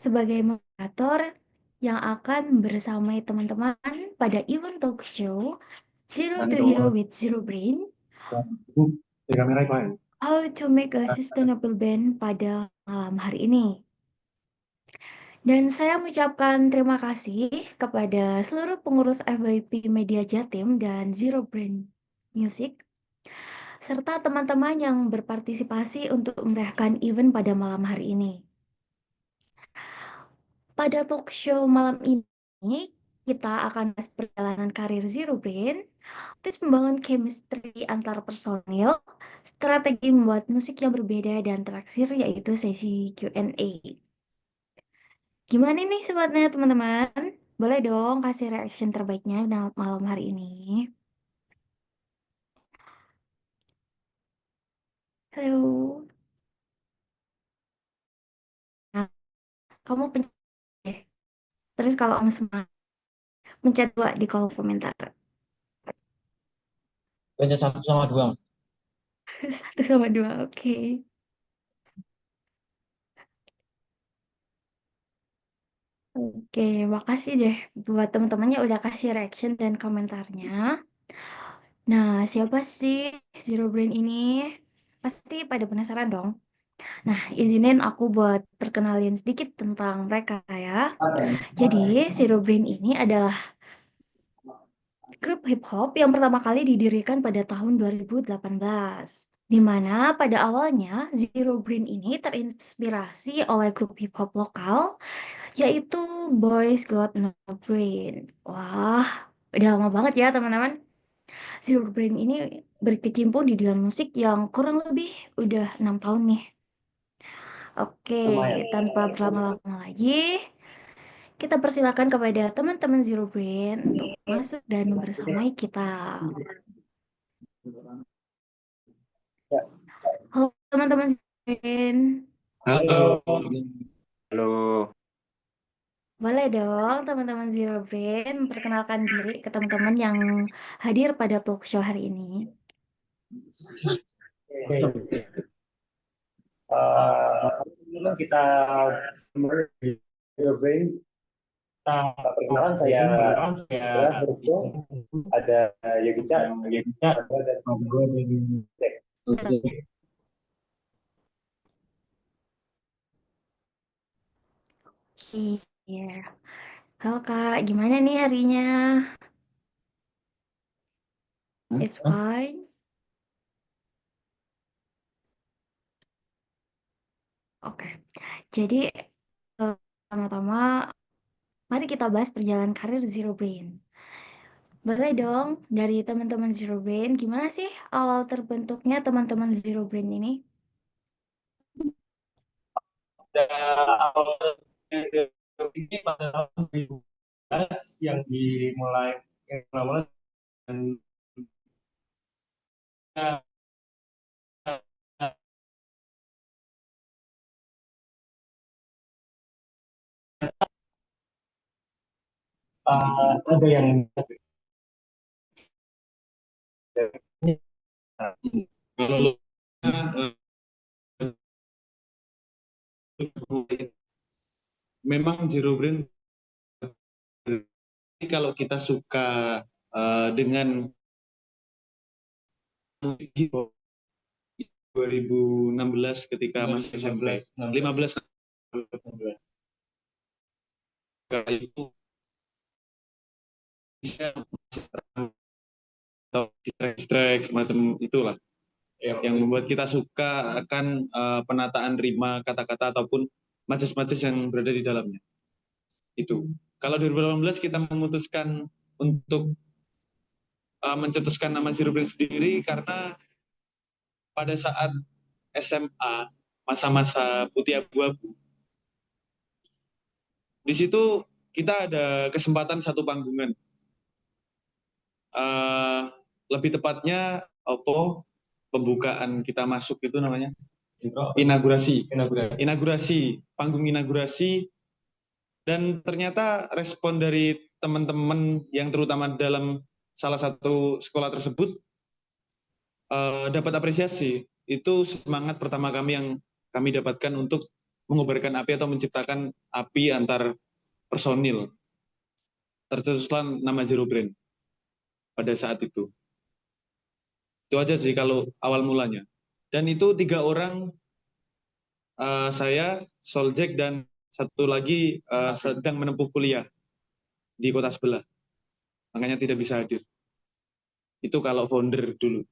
sebagai moderator yang akan bersamai teman-teman pada event talk show Zero to Hero with Zero Brain, How to Make a Sustainable Band pada malam hari ini. Dan saya mengucapkan terima kasih kepada seluruh pengurus FYP Media Jatim dan Zero Brain Music, serta teman-teman yang berpartisipasi untuk merayakan event pada malam hari ini. Pada talk show malam ini, kita akan bahas perjalanan karir Zero Brain, tips membangun chemistry antar personil, strategi membuat musik yang berbeda, dan terakhir yaitu sesi Q&A. Gimana nih sebatnya teman-teman? Boleh dong kasih reaction terbaiknya malam hari ini. Halo. Nah, kamu pencet deh. Terus kalau kamu semangat, pencet 2 di kolom komentar. Pencet 1 sama 2. 1 sama 2, oke. Oke, makasih deh buat teman-temannya udah kasih reaction dan komentarnya. Nah, siapa sih Zero Brain ini? Pasti pada penasaran dong. Nah, izinin aku buat perkenalin sedikit tentang mereka ya. Jadi, Zero Brain ini adalah grup hip hop yang pertama kali didirikan pada tahun 2018. Di mana pada awalnya Zero Brain ini terinspirasi oleh grup hip hop lokal yaitu Boys Got No Brain. Wah, udah lama banget ya teman-teman. Zero Brain ini berkecimpung di dunia musik yang kurang lebih udah 6 tahun nih. Oke, tanpa berlama-lama lagi, kita persilakan kepada teman-teman Zero Brain untuk masuk dan bersamai kita. Halo teman-teman Zero Brain. Halo. Halo. Boleh dong teman-teman Zero Brain memperkenalkan diri ke teman-teman yang hadir pada talk show hari ini. Kita Zero Brain. Perkenalkan saya ada Yogica, dan gue dari Iya. Halo Kak, gimana nih harinya? It's fine. Oke. Jadi pertama-tama mari kita bahas perjalanan karir Zero Brain. Boleh dong dari teman-teman Zero Brain, gimana sih awal terbentuknya teman-teman Zero Brain ini? awal ini pada tahun 2012 yang dimulai dan ada yang kalau memang Zero Brain kalau kita suka dengan 2016 ketika masih SMP 15 itu bisa strike semacam itulah yang membuat kita suka akan penataan rima kata-kata ataupun majas-majas yang berada di dalamnya. Itu. Kalau 2018 kita memutuskan untuk mencetuskan nama Zero Brain sendiri karena pada saat SMA, masa-masa putih abu-abu, di situ kita ada kesempatan satu panggungan. Lebih tepatnya pembukaan kita masuk itu namanya inaugurasi, panggung inaugurasi, dan ternyata respon dari teman-teman yang terutama dalam salah satu sekolah tersebut dapat apresiasi. Itu semangat pertama kami yang kami dapatkan untuk mengobarkan api atau menciptakan api antar personil. Tercetuslah nama Zero Brain pada saat itu. Itu aja sih kalau awal mulanya. Dan itu 3 orang, saya, Soljek, dan satu lagi sedang menempuh kuliah di kota sebelah. Makanya tidak bisa hadir. Itu kalau founder dulu.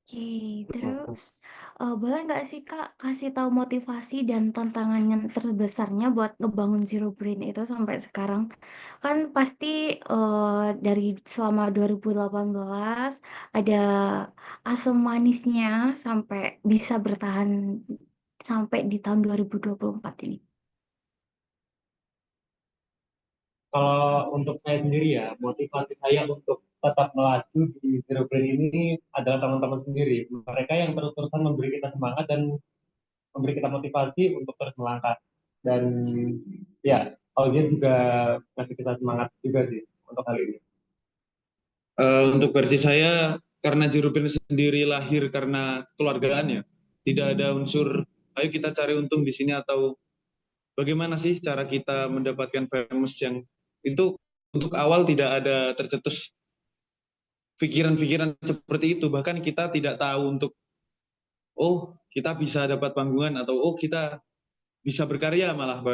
Oke, terus boleh nggak sih Kak kasih tahu motivasi dan tantangan yang terbesarnya buat ngebangun Zero Brain itu sampai sekarang? Kan pasti dari selama 2018 ada asam manisnya sampai bisa bertahan sampai di tahun 2024 ini. Kalau untuk saya sendiri ya, motivasi saya untuk tetap melaju di Zero Brain ini adalah teman-teman sendiri. Mereka yang terus-terusan memberi kita semangat dan memberi kita motivasi untuk terus melangkah. Dan ya, audiens juga ngasih kita semangat juga sih untuk hal ini. Untuk versi saya, karena Zero Brain sendiri lahir karena keluargaan ya, tidak ada unsur, ayo kita cari untung di sini atau bagaimana sih cara kita mendapatkan famous yang itu untuk awal tidak ada tercetus pikiran-pikiran seperti itu. Bahkan kita tidak tahu untuk, oh kita bisa dapat panggungan atau oh kita bisa berkarya malah.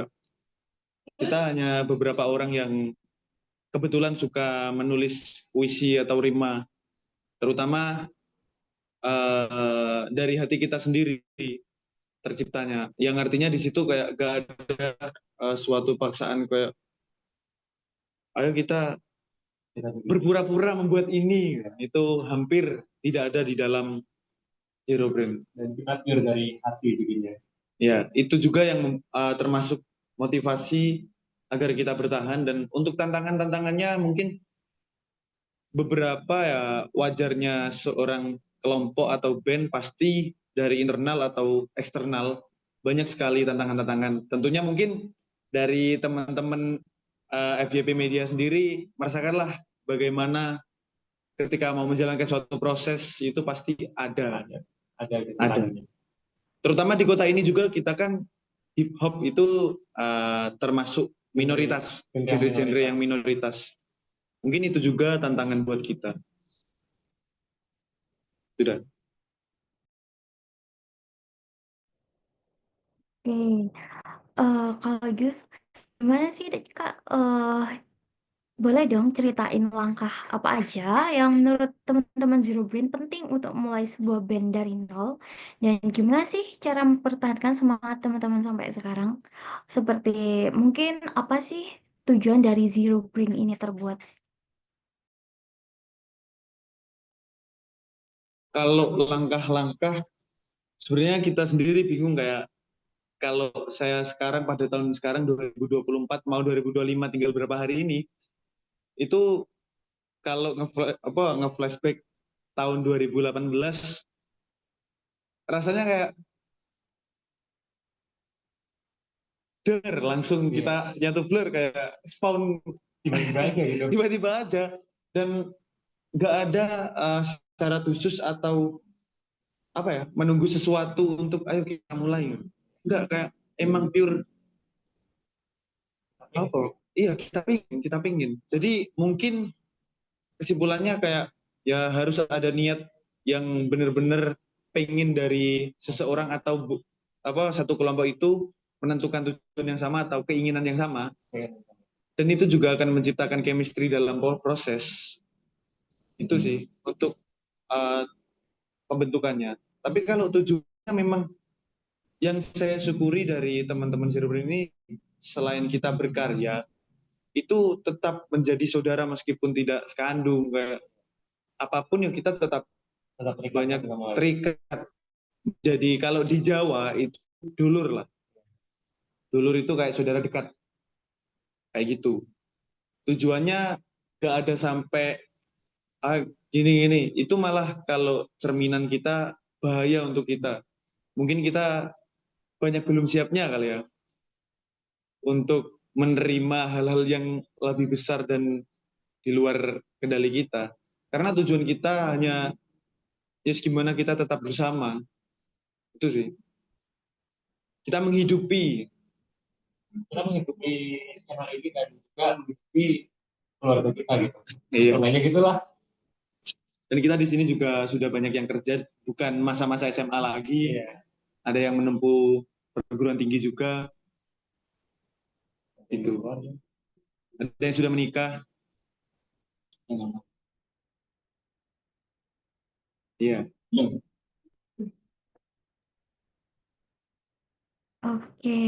Kita hanya beberapa orang yang kebetulan suka menulis puisi atau rima, terutama dari hati kita sendiri terciptanya. Yang artinya di situ kayak gak ada suatu paksaan kayak ayo kita berpura-pura membuat ini. Itu hampir tidak ada di dalam Zero Brain. Dan kita pure dari hati bikinnya. Ya, itu juga yang termasuk motivasi agar kita bertahan. Dan untuk tantangan-tantangannya mungkin beberapa ya wajarnya seorang kelompok atau band pasti dari internal atau eksternal banyak sekali tantangan-tantangan. Tentunya mungkin dari teman-teman FYP Media sendiri merasakanlah bagaimana ketika mau menjalankan suatu proses itu pasti ada. Ada. Terutama di kota ini juga kita kan hip hop itu termasuk minoritas, genre-genre yang minoritas. Mungkin itu juga tantangan buat kita. Sudah. Oke, kalau gitu gimana sih Kak? Boleh dong ceritain langkah apa aja yang menurut teman-teman Zero Brain penting untuk mulai sebuah band dari nol dan gimana sih cara mempertahankan semangat teman-teman sampai sekarang? Seperti mungkin apa sih tujuan dari Zero Brain ini terbuat? Kalau langkah-langkah, sebenarnya kita sendiri bingung kayak kalau saya sekarang pada tahun sekarang 2024 mau 2025 tinggal berapa hari ini, itu kalau nge-flashback tahun 2018 rasanya kayak langsung kita jatuh blur kayak spawn tiba-tiba aja gitu. Tiba-tiba aja dan nggak ada secara khusus atau apa ya menunggu sesuatu untuk ayo kita mulai. Nggak kayak emang pure apa? Iya kita pingin. Jadi mungkin kesimpulannya kayak ya harus ada niat yang benar-benar pengen dari seseorang atau apa satu kelompok itu menentukan tujuan yang sama atau keinginan yang sama. Dan itu juga akan menciptakan chemistry dalam proses. Itu sih untuk uh, pembentukannya. Tapi kalau tujuannya memang yang saya syukuri dari teman-teman Zero Brain ini selain kita berkarya itu tetap menjadi saudara meskipun tidak sekandung kayak apapun yang kita tetap banyak terikat. Jadi kalau di Jawa itu dulur lah. Dulur itu kayak saudara dekat. Kayak gitu. Tujuannya gak ada sampai gini-gini. Itu malah kalau cerminan kita bahaya untuk kita. Mungkin kita banyak belum siapnya kali ya untuk menerima hal-hal yang lebih besar dan di luar kendali kita. Karena tujuan kita hanya ya gimana kita tetap bersama. Itu sih. Kita menghidupi. Kita mengikuti skema ini dan juga mengikuti keluarga kita gitu. Iya. Contohnya gitulah. Dan kita di sini juga sudah banyak yang kerja, bukan masa-masa SMA lagi. Iya. Ada yang menempuh perguruan tinggi juga. Itu. Ada yang sudah menikah. Iya. Oke,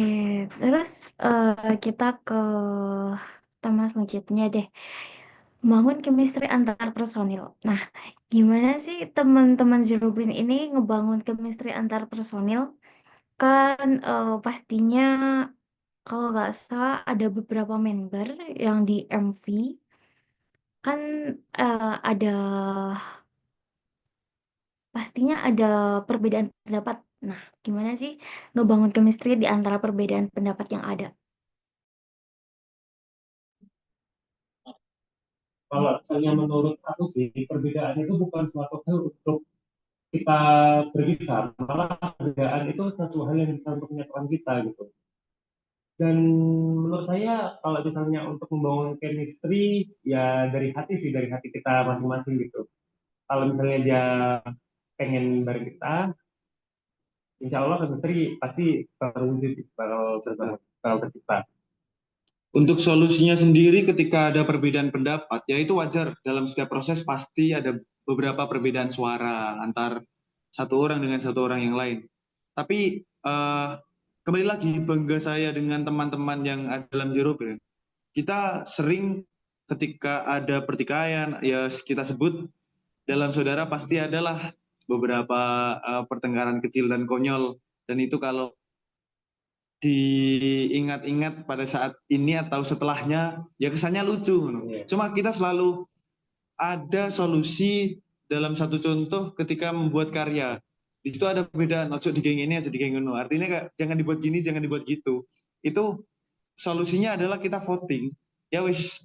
terus kita ke tema selanjutnya deh. Membangun chemistry antar personil. Nah, gimana sih teman-teman Zero Brain ini ngebangun chemistry antar personil? Kan pastinya kalau nggak salah ada beberapa member yang di MV kan ada pastinya ada perbedaan pendapat. Nah, gimana sih ngebangun chemistry di antara perbedaan pendapat yang ada? Kalau misalnya menurut aku sih, perbedaan itu bukan suatu hal untuk kita berpisah, malah perbedaan itu satu hal yang bisa untuk menyatukan kita gitu. Dan menurut saya kalau misalnya untuk membangun chemistry ya dari hati sih, dari hati kita masing-masing gitu. Kalau misalnya dia pengen bareng kita, insya Allah chemistry pasti terwujud kalau tercipta. Untuk solusinya sendiri ketika ada perbedaan pendapat, ya itu wajar dalam setiap proses pasti ada beberapa perbedaan suara antar satu orang dengan satu orang yang lain. Tapi kembali lagi bangga saya dengan teman-teman yang ada dalam Zero Brain. Kita sering ketika ada pertikaian, ya kita sebut dalam saudara pasti adalah beberapa pertengkaran kecil dan konyol. Dan itu kalau diingat-ingat pada saat ini atau setelahnya ya kesannya lucu. Cuma kita selalu ada solusi dalam satu contoh ketika membuat karya. Di situ ada perbedaan, ojo digeng ini, ojo digeng ini. Artinya kayak jangan dibuat gini, jangan dibuat gitu. Itu solusinya adalah kita voting. Ya wis,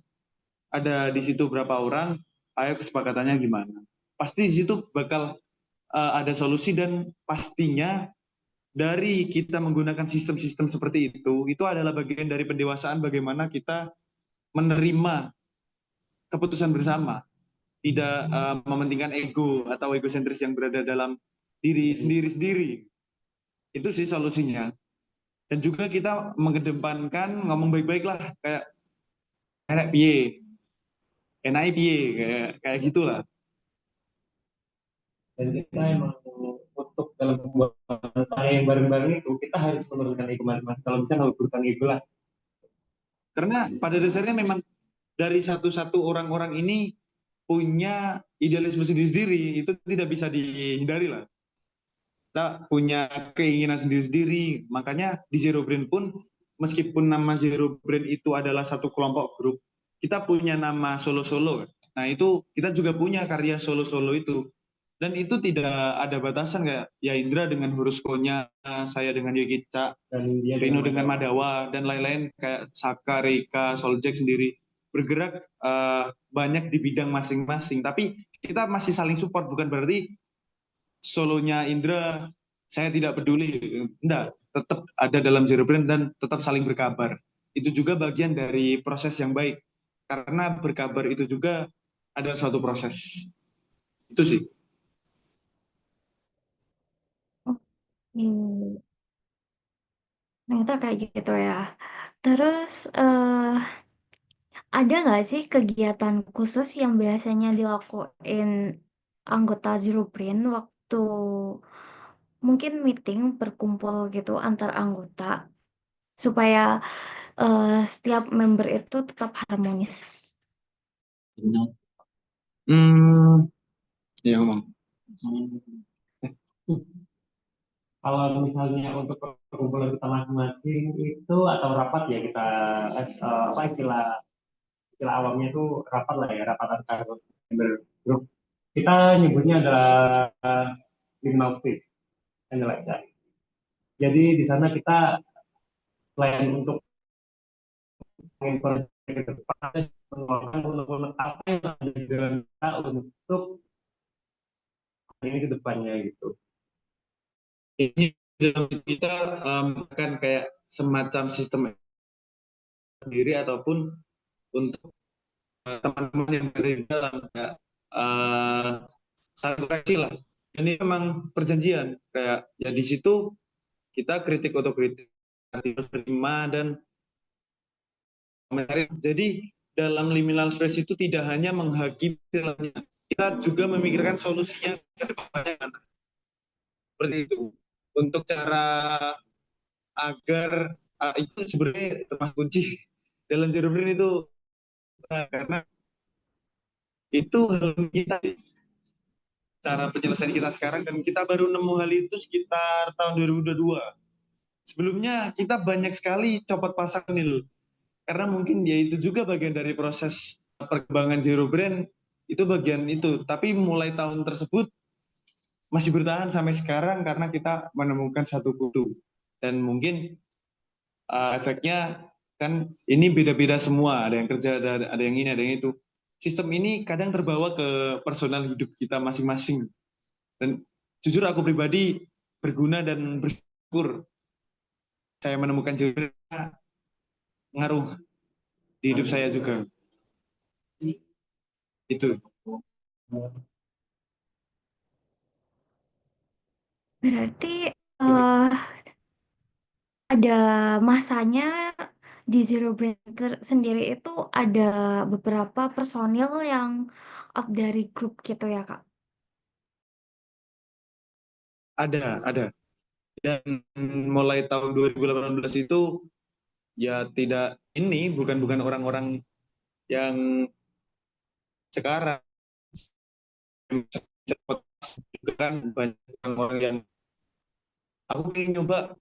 ada di situ berapa orang, ayo kesepakatannya gimana. Pasti di situ bakal ada solusi dan pastinya dari kita menggunakan sistem-sistem seperti itu adalah bagian dari pendewasaan bagaimana kita menerima keputusan bersama, tidak mementingkan ego atau egosentris yang berada dalam diri sendiri-sendiri. Itu sih solusinya. Dan juga kita mengedepankan ngomong baik-baik lah, kayak enak piye, enak piye, kayak gitulah. Dan kita emang untuk dalam pembuatan karya yang bareng-bareng itu kita harus menurunkan ego masing-masing. Kalau bisa menurunkan ego lah. Karena pada dasarnya memang dari satu-satu orang-orang ini punya idealisme sendiri-sendiri, itu tidak bisa dihindari lah. Kita punya keinginan sendiri-sendiri, makanya di Zero Brain pun meskipun nama Zero Brain itu adalah satu kelompok grup, kita punya nama solo-solo. Nah itu kita juga punya karya solo-solo itu. Dan itu tidak ada batasan kayak ya Indra dengan Huruskonya, saya dengan Yogica, Dan dia Rino dengan Madawa, dan lain-lain kayak Saka, Reika, Soljek sendiri bergerak banyak di bidang masing-masing. Tapi kita masih saling support, bukan berarti solonya Indra saya tidak peduli. Enggak, tetap ada dalam Zero Brain dan tetap saling berkabar. Itu juga bagian dari proses yang baik. Karena berkabar itu juga ada suatu proses. Itu sih. Oke, ternyata kayak gitu ya. Terus ada nggak sih kegiatan khusus yang biasanya dilakuin anggota Zero Brain waktu mungkin meeting berkumpul gitu antar anggota supaya setiap member itu tetap harmonis. Hmm, ya ngomong. kalau misalnya untuk perkumpulan kita masing-masing itu atau rapat ya kita apa istilah istilah awamnya itu rapat lah ya, rapat antar member grup. Kita nyebutnya adalah liminal space, and like that. Jadi di sana kita selain untuk menginformasi ke depan, mengeluarkan unek-unek apa yang ada di dalam kita untuk ini ke depannya gitu. Ini dalam kita kan kayak semacam sistem sendiri ataupun untuk teman-teman yang berada di dalam kayak uh, saling koreksi lah. Ini memang perjanjian kayak ya di situ kita kritik otokritik terima dan menarik. Jadi dalam liminal space itu tidak hanya menghakimi, kita juga memikirkan solusinya ke depannya. Seperti itu. Untuk cara agar itu sebenarnya termasuk kunci dalam zero brain itu karena itu hal kita cara penyelesaian kita sekarang dan kita baru nemu hal itu sekitar tahun 2022. Sebelumnya kita banyak sekali copot pasang nil karena mungkin ya itu juga bagian dari proses perkembangan zero brain itu bagian itu. Tapi mulai tahun tersebut masih bertahan sampai sekarang karena kita menemukan satu kutu dan mungkin efeknya kan ini beda-beda semua, ada yang kerja, ada yang ini, ada yang itu. Sistem ini kadang terbawa ke personal hidup kita masing-masing. Dan jujur aku pribadi berguna dan bersyukur saya menemukan jurnal ngaruh di hidup saya juga. Itu. Berarti eh, ada masanya di Zero Brain sendiri itu ada beberapa personil yang out dari grup gitu ya, Kak? Ada. Dan mulai tahun 2018 itu ya tidak ini bukan bukan orang-orang yang sekarang cepat juga kan banyak orang yang aku ingin nyoba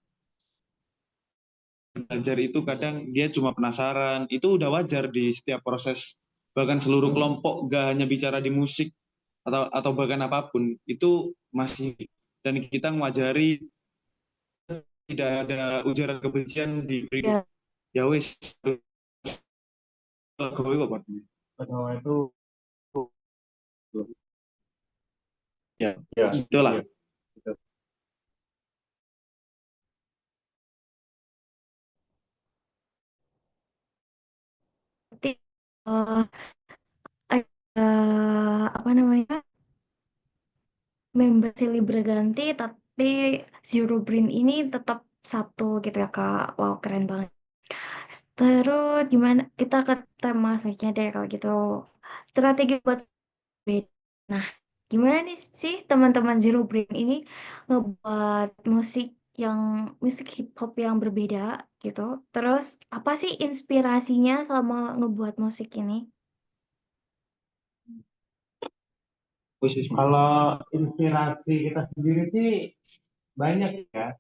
belajar itu kadang dia cuma penasaran itu udah wajar di setiap proses bahkan seluruh kelompok gak hanya bicara di musik atau bahkan apapun itu masih dan kita ngajari tidak ada ujaran kebencian di Ya, ya wis gawe apa Pertama itu ya ya, itulah ya, gitu. berarti eh, apa namanya, member silih berganti tapi Zero Brain ini tetap satu gitu ya, Kak. Wow, keren banget. Terus gimana, kita ke tema selanjutnya deh kalau gitu, strategi buat beda. Nah, gimana nih sih teman-teman Zero Brain ini ngebuat yang musik hip hop yang berbeda gitu. Terus apa sih inspirasinya selama ngebuat musik ini? khusus Kalau inspirasi kita sendiri sih banyak ya.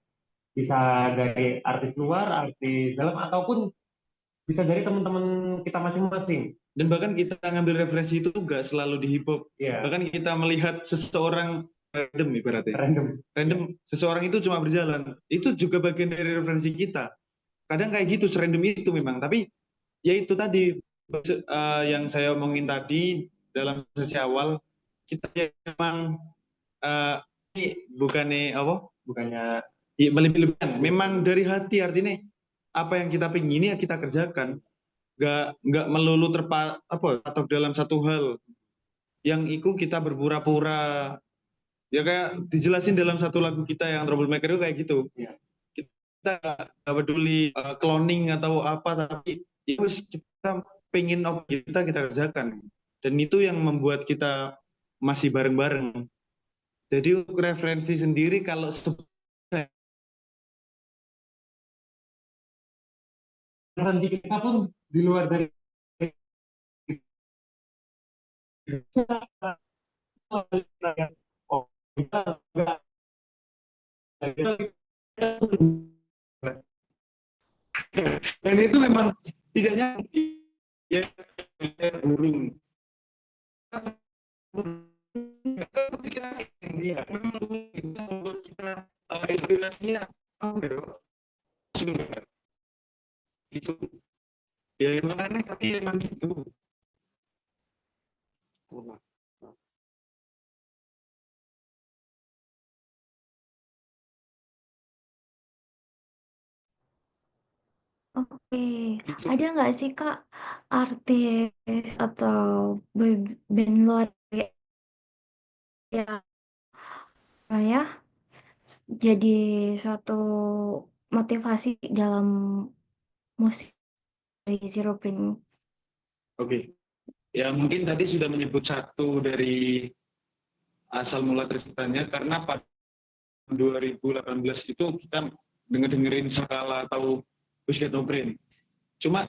Bisa dari artis luar, artis dalam, ataupun bisa dari teman-teman kita masing-masing. dan bahkan kita ngambil referensi itu nggak selalu di hip hop Ya, bahkan kita melihat seseorang random ibaratnya random. random seseorang itu cuma berjalan itu juga bagian dari referensi kita kadang kayak gitu serandom itu memang tapi ya itu tadi yang saya omongin tadi dalam sesi awal kita memang uh, ini bukannya apa bukannya ya, melebih-lebihkan memang dari hati artinya apa yang kita pingin ya kita kerjakan nggak melulu apa atau dalam satu hal yang itu kita berpura-pura ya kayak dijelasin dalam satu lagu kita yang Troublemaker itu kayak gitu Ya. kita nggak peduli cloning atau apa tapi ya kita pengen objek kita kerjakan dan itu yang membuat kita masih bareng-bareng jadi untuk referensi sendiri kalau Referensi kita pun di luar dari oh, kita nggak dan itu memang tidaknya ya burung iya. memang kita membuat kita inspirasinya oh, ya, itu ya emang aneh tapi emang gitu Itu. Ada nggak sih Kak artis atau band luar ya ya jadi suatu motivasi dalam musik dari Zero Brain? Oke. Ya mungkin tadi sudah menyebut satu dari asal mula terciptanya karena pada 2018 itu kita dengerin Sakala atau Pussycat No Brain. Cuma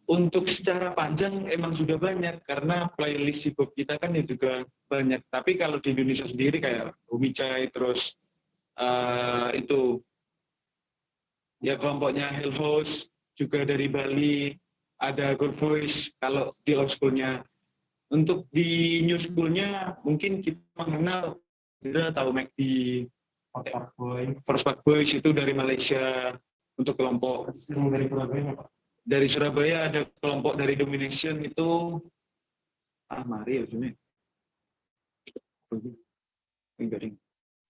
untuk secara panjang emang sudah banyak karena playlist hip hop kita kan ya juga banyak. Tapi kalau di Indonesia sendiri kayak Umi Chai, terus itu ya kelompoknya Hell House, juga dari Bali, ada Good Voice kalau di old school-nya. Untuk di new school-nya mungkin kita mengenal, kita tahu McD, Force Park Boys itu dari Malaysia untuk kelompok. Dari Surabaya, Pak. Dari Surabaya ada kelompok dari Domination itu Mari ya sini.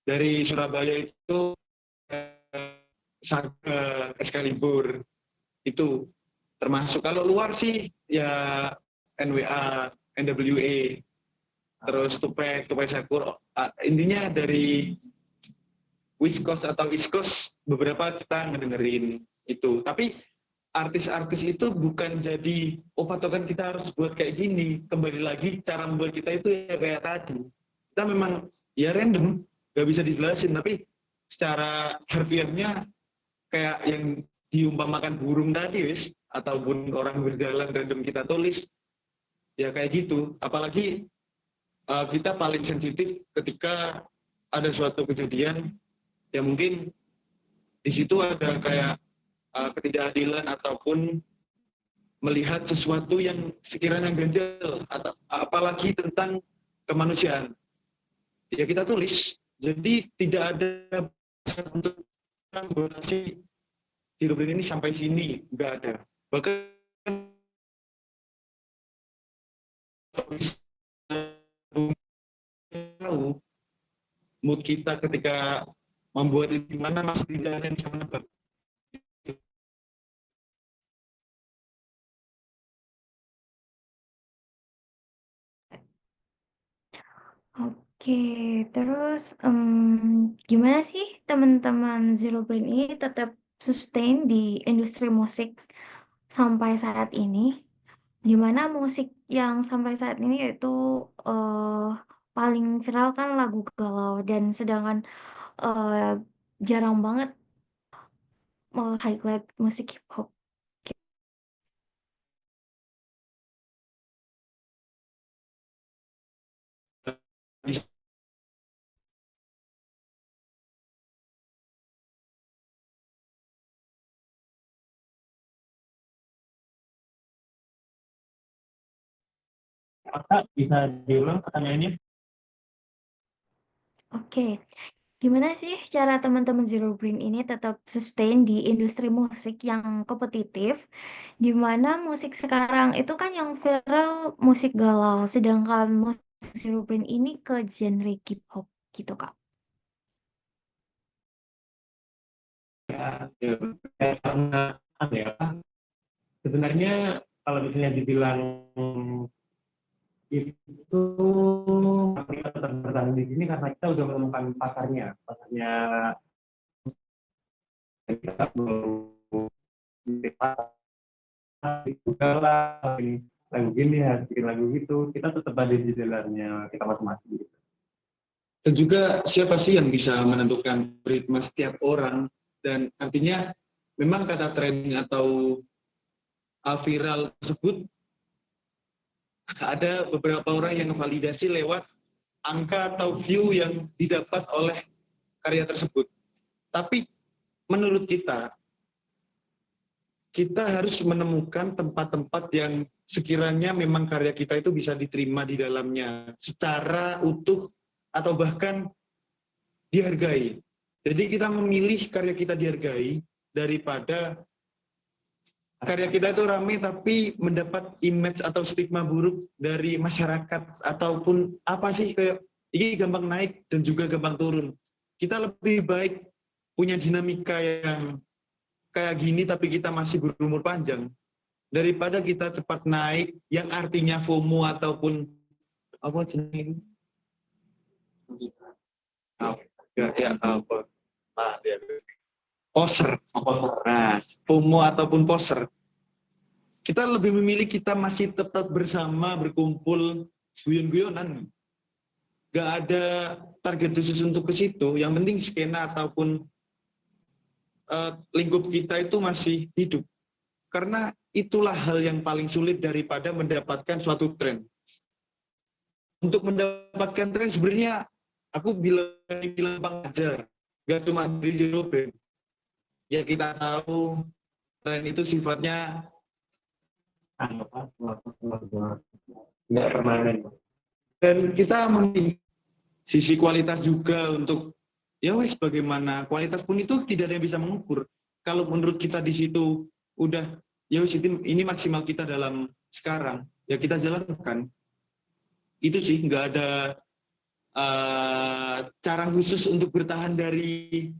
Dari Surabaya itu Saga, Excalibur itu termasuk. Kalau luar sih ya NWA, NWA, terus Tupac Shakur. Intinya dari West Coast atau East Coast beberapa kita ngedengerin itu. Tapi artis-artis itu bukan jadi patokan kita harus buat kayak gini. Kembali lagi cara membuat kita itu ya kayak tadi. Kita memang ya random, nggak bisa dijelasin. Tapi secara harfiahnya kayak yang diumpamakan burung tadi, wis, ataupun orang berjalan random kita tulis, ya kayak gitu. Apalagi kita paling sensitif ketika ada suatu kejadian yang mungkin di situ ada kayak ketidakadilan ataupun melihat sesuatu yang sekiranya ganjil, atau apalagi tentang kemanusiaan, ya kita tulis. Jadi tidak ada untuk membatasi Zero Brain ini sampai sini, nggak ada. Bahkan tahu mood kita ketika membuat itu gimana, mas tidak ada yang bisa menebak. Oke, terus gimana sih teman-teman Zero Brain ini tetap sustain di industri musik sampai saat ini? Dimana musik yang sampai saat ini yaitu eh, paling viral kan lagu galau dan sedangkan eh, jarang banget highlight musik hip hop. Kakak bisa diulang pertanyaannya? Oke, gimana sih cara teman-teman Zero Brain ini tetap sustain di industri musik yang kompetitif, di mana musik sekarang itu kan yang viral musik galau, sedangkan musik Zero Brain ini ke genre hip hop gitu, Kak. Ya, karena ya, sebenarnya kalau misalnya dibilang itu kita tetap bertahan di sini karena kita udah menemukan pasarnya kita belum juga lah lagu gini ya, bikin lagu gitu, kita tetap ada di jalannya kita masing-masing. Dan juga siapa sih yang bisa menentukan ritme setiap orang, dan artinya memang kata trending atau viral tersebut ada beberapa orang yang validasi lewat angka atau view yang didapat oleh karya tersebut. Tapi menurut kita harus menemukan tempat-tempat yang sekiranya memang karya kita itu bisa diterima di dalamnya secara utuh atau bahkan dihargai. Jadi kita memilih karya kita dihargai daripada karya kita itu ramai tapi mendapat image atau stigma buruk dari masyarakat, ataupun apa sih kayak ini gampang naik dan juga gampang turun. Kita lebih baik punya dinamika yang kayak gini tapi kita masih berumur panjang, daripada kita cepat naik yang artinya FOMO ataupun apa sih? Apa? Poser. Nah, FOMO ataupun poser. Kita lebih memilih kita masih tetap bersama, berkumpul, guyon-guyonan. Gak ada target khusus untuk ke situ. Yang penting skena ataupun lingkup kita itu masih hidup. Karena itulah hal yang paling sulit daripada mendapatkan suatu tren. Untuk mendapatkan tren sebenarnya aku bilang bang aja. Gak cuma dari Zero Brain. Ya kita tahu tren itu sifatnya nggak permanen. dan kita memiliki sisi kualitas juga untuk ya wes bagaimana kualitas pun itu tidak ada yang bisa mengukur. Kalau menurut kita di situ udah ya wes ini maksimal kita dalam sekarang ya kita jalankan. Itu sih nggak ada cara khusus untuk bertahan dari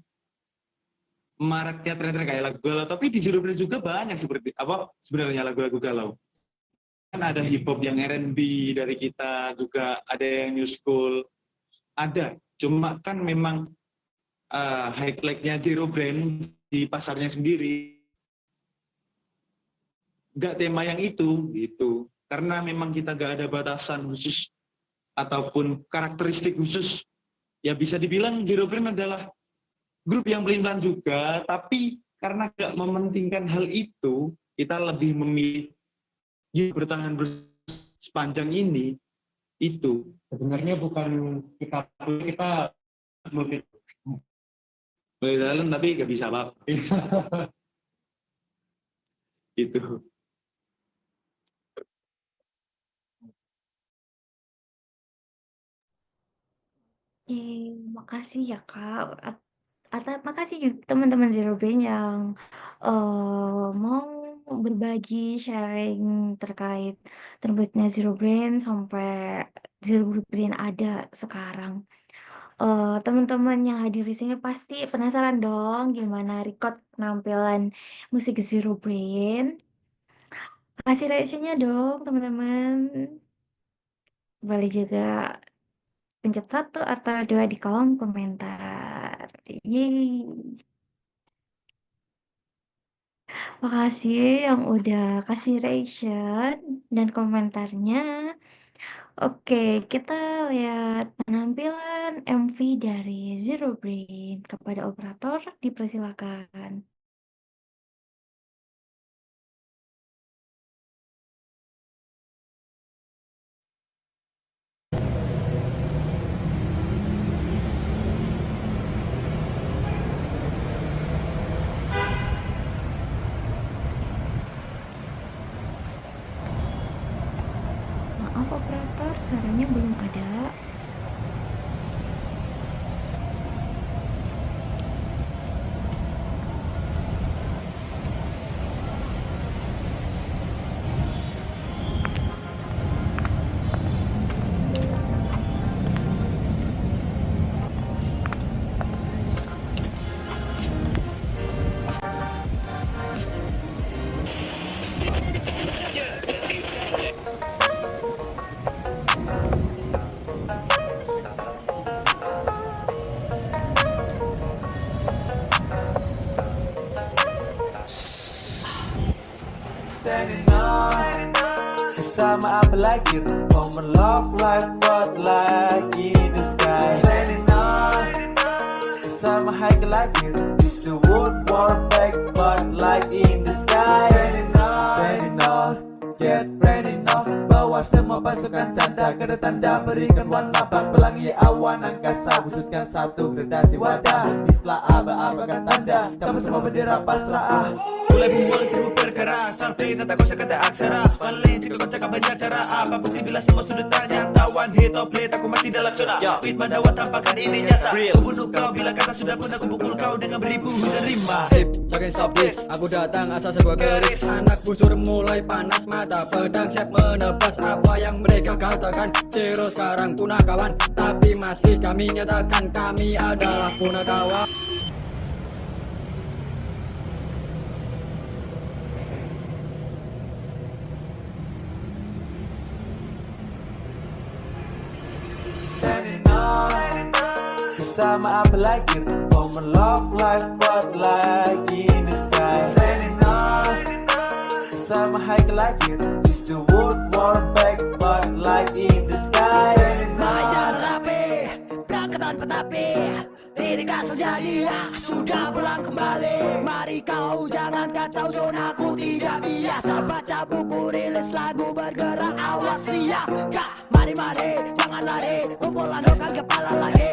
maraknya tren-tren kayak lagu galau, tapi di Zero Brain juga banyak seperti apa sebenarnya lagu-lagu galau. Kan ada hip hop yang R&B dari kita, juga ada yang new school, ada. Cuma kan memang highlight-nya Zero Brain di pasarnya sendiri nggak tema yang itu gitu. Karena memang kita nggak ada batasan khusus ataupun karakteristik khusus. Ya bisa dibilang Zero Brain adalah grup yang pelin-pelan juga, tapi karena nggak mementingkan hal itu, kita lebih memilih bertahan sepanjang ini. Itu Sebenarnya bukan kita multi dalam tapi nggak bisa apa gitu. Oke, makasih ya Kak. Makasih juga teman-teman Zero Brain yang mau berbagi sharing terkait terbitnya Zero Brain sampai Zero Brain ada sekarang. Teman-teman yang hadir di sini pasti penasaran dong gimana record penampilan musik Zero Brain. Kasih reaksinya dong teman-teman. Boleh juga pencet satu atau dua di kolom komentar. Yeay. Makasih yang udah kasih reaction dan komentarnya. Oke, kita lihat penampilan MV dari Zero Brain. Kepada operator dipersilakan. Maaf operator, suaranya belum ada. Standing on bersama apa lagi? Moment love life but like in the sky. Standing on bersama Haikal lagi. This the world war back but like in the sky. Standing on, get ready now. Bawa semua pasukan canda ke tanda berikan warna bak pelangi awan angkasa khususkan satu gradasi wadah. Islah aba-abakan tanda tak bersama bendera pasrah. Mulai buang seribu perkara sampai tata kosa kata aksara. Paling jika kau cakap banyak cara apapun dibilang semua sudah tanya. Tawan hit or play aku masih dalam zona. Beat madawa tampakkan ini nyata. Ku bunuh kau bila kata sudah pun aku pukul kau dengan beribu menerima. Sip, jangan sabis, aku datang asal sebuah keris. Anak busur mulai panas mata pedang siap menebas apa yang mereka katakan. Zero sekarang punah kawan, tapi masih kami nyatakan kami adalah punah kawan. Bersama Abel Lakir, for my love life but like in the sky. Sending on bersama Haikal Lakir, is the world war back but like in the sky. Sending Mengajar on rapi, berangkat tanpa tapi lirik asal jadi sudah pulang kembali. Mari kau jangan kacau zona, aku tidak biasa baca buku rilis lagu bergerak, awas siap gak. Mari jangan lari, kumpul landungkan kepala lagi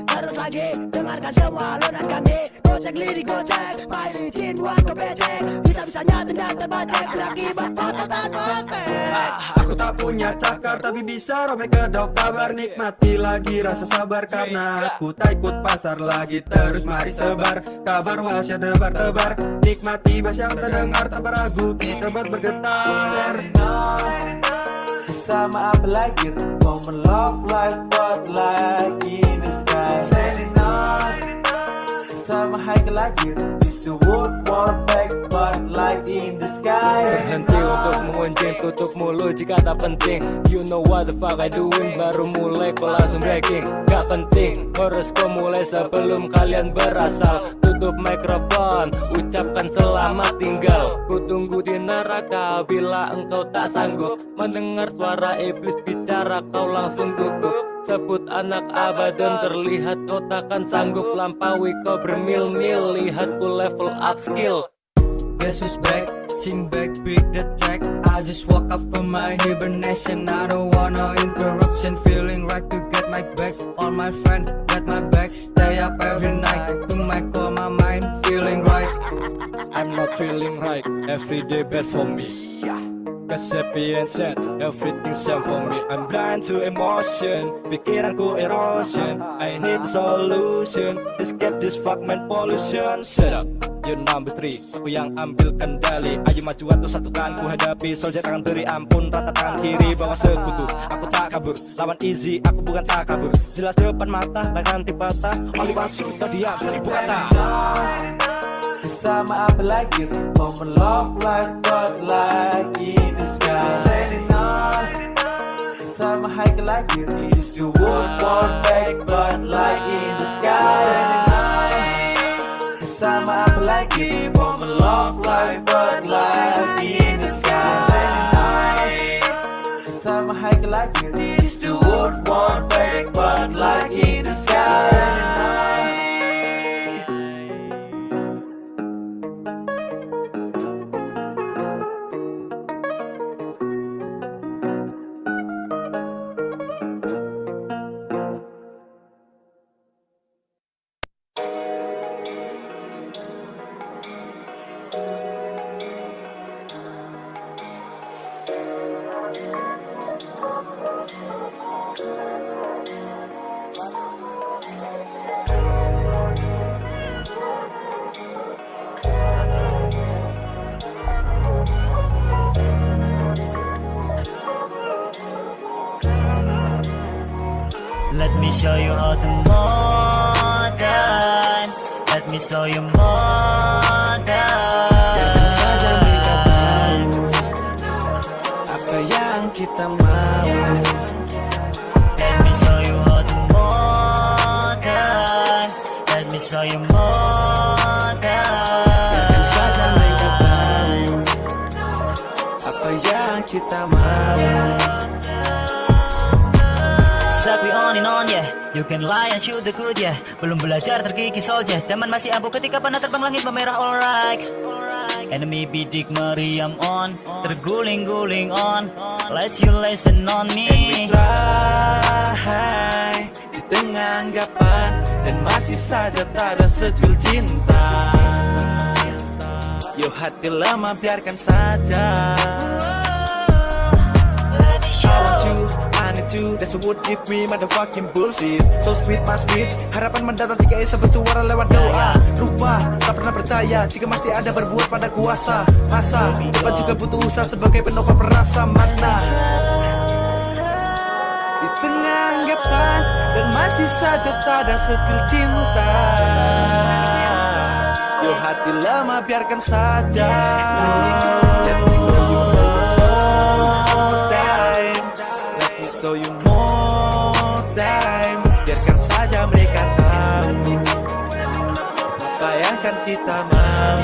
terus lagi, dengarkan semua alunan kami. Gocek lirik gocek, main licin buat kau becek, bisa-bisanya tendang terbacek berakibat fatal tanpa efek. Aku tak punya cakar tapi bisa robek kedok kabar. Nikmati lagi rasa sabar karena aku tak ikut pasar lagi. Terus mari sebar kabar wahsyat tebar-tebar, nikmati bahasa yang terdengar tanpa ragu, kita buat bergetar. bersama Abel Lakir, for my love life but like in the sky. Sending on bersama Haikal Lakir, is the world war back but like in the sky. Berhenti untuk mengunjing, tutup mulut jika tak penting. You know what the fuck I doing, baru mulai kau langsung breaking. Gak penting, harus kau mulai sebelum kalian berasal. Tutup mikrofon, ucapkan selamat tinggal. Ku tunggu di neraka bila engkau tak sanggup mendengar suara iblis bicara, kau langsung gugup. Sebut anak Abadan, terlihat kau takkan sanggup lampaui kau bermil-mil. Lihat ku level up skill. Guess who's back? Sing back, beat the track. I just woke up from my hibernation. I don't want no interruption. Feeling right to get my back. All my friends got my back. Stay up every night to make all my mind feeling right. I'm not feeling right, every day bad for me. Cause happy and sad, everything's same for me. I'm blind to emotion, pikiranku erosion. I need a solution, escape this fragment pollution. Set up, you're number 3, aku yang ambil kendali. Ayo maju atau satukan, ku hadapi soldier tangan beri ampun. Rata tangan kiri bawa sekutu, aku tak kabur. Lawan easy, aku bukan tak kabur. Jelas depan mata, tangan patah. Only one sudah diam, 1000 kata. Bersama Abel Lakir, for my love life but like in the sky. Sending on bersama Haikal Lakir, is the world war back but like in the sky. Sending on bersama Abel Lakir, for my love life but like in the sky. Sending on bersama Haikal Lakir, is the world war back but like in the sky. Sending on Let me show you how to modern. Let me show you modern. Jangan saja mereka tahu apa yang kita mau. Let me show you how to modern. Let me show you modern. Jangan saja mereka tahu apa yang kita mau. Sapi on and on yeah, you can lie and shoot the good yeah. Belum belajar terkikis soldier, zaman masih abu ketika panah terbang langit memerah alright. Enemy bidik meriam on, terguling-guling on. Let's you listen on me. And we try di tengah anggapan dan masih saja tak ada secuil cinta. Yo hati lama biarkan saja. I want you, I need you. That's what give me motherfucking bullshit. So sweet, my sweet. Harapan mendatang jika Esa bersuara lewat doa. Rupa, tak pernah percaya jika masih ada berbuat pada kuasa. Masa depan juga butuh usaha sebagai penopang perasa mana. Di tengah anggapan dan masih saja tak ada secuil cinta. Yo hati lama biarkan saja. Let me show you more time. Let me show you more time. Biarkan saja mereka tahu. kan kita mau.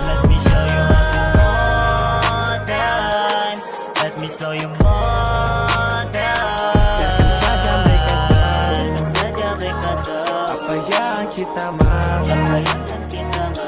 Let me show you more time. Let me show you more time. Biarkan saja mereka tahu Biarkan saja mereka tahu apa yang kita mau. apa yang kan kita mau.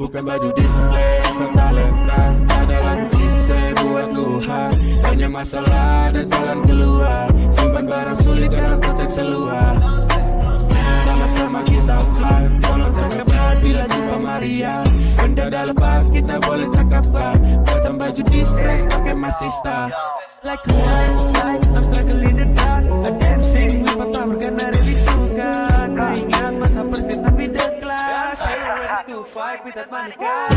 Bukan baju display, kau talenta. Ada lagu klise buat luha. Hanya masalah dan jalan keluar. Simpan barang sulit dalam kotak seluar. Sama-sama kita fly. Tolong cakap bila jumpa Maria. Benda dah lepas kita boleh cakap. Macam baju distress pakai masista. Like a light, I'm struggling in the dark. A dancing, lupa tak berkena really suka. Tak ingat masa perfect tapi the class. Are you ready to fight with that money guy?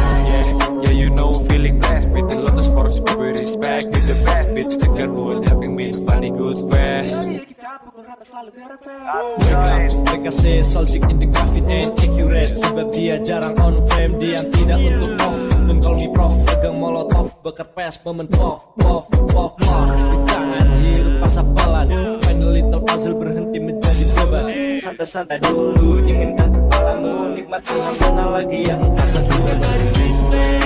Yeah, you know feeling blessed. With the lotus force, but we respect. With the best bitch, the girl who will having me funny good fast. Mereka say Soldic in the coffin ain't accurate. Sebab dia jarang on frame, dia yang tidak untuk off. Don't call me prof, pegang molotov, bekar pes, momen pop. Di tangan, hirup pasapalan. Find a little puzzle berhenti menjadi beban. Santai-santai dulu, dinginkan kepalamu. Nikmati mana lagi yang rasa dulu.